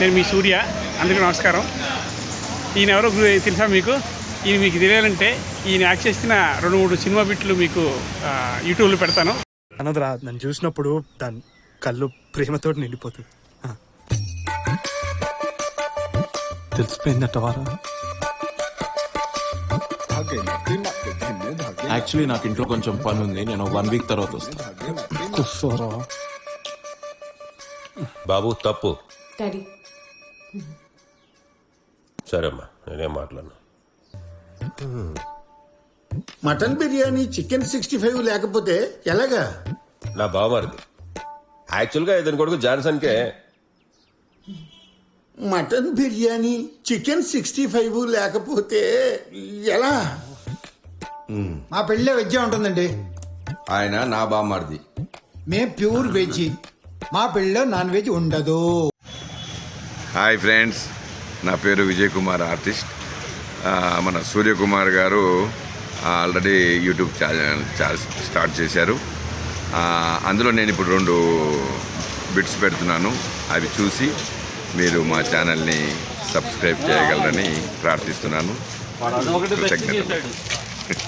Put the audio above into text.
నేను మీ సూర్య. అందరికీ నమస్కారం. ఈయన ఎవరో తెలుసా మీకు? ఈయన మీకు తెలియాలంటే ఈయన యాక్ట్ చేసిన 2-3 సినిమా బిట్లు మీకు యూట్యూబ్లో పెడతాను. అనదురా, నన్ను చూసినప్పుడు దాని కళ్ళు ప్రేమతో నిండిపోతుంది. తెలిసిపోయిందట వారా. యాక్చువల్లీ నాకు ఇంట్లో కొంచెం పని ఉంది, నేను 1 వీక్ తర్వాత వస్తాను. బాబు తప్పు. డాడీ సరేమ్మా, నేనేం మాట్లాడను. మటన్ బిర్యానీ, చికెన్ 65 లేకపోతే ఎలాగా? నా బావమరిది యాక్చువల్గా ఇతని కొడుకు జాన్సన్కే. మటన్ బిర్యానీ, చికెన్ 65 లేకపోతే ఎలా? మా పెళ్ళే వెజ్ ఉంటుందండి. ఆయన నా బామ్మర్ది. మేం ప్యూర్ వెజ్. మా పెళ్ళిలో నాన్ వెజ్ ఉండదు. హాయ్ ఫ్రెండ్స్, నా పేరు విజయ్ కుమార్, ఆర్టిస్ట్. మన సూర్యకుమార్ గారు ఆల్రెడీ యూట్యూబ్ ఛానల్ స్టార్ట్ చేశారు. అందులో నేను ఇప్పుడు 2 బిట్స్ పెడుతున్నాను. అవి చూసి మీరు మా ఛానల్ని సబ్స్క్రైబ్ చేయగలరని ప్రార్థిస్తున్నాను. కృతజ్ఞతలు.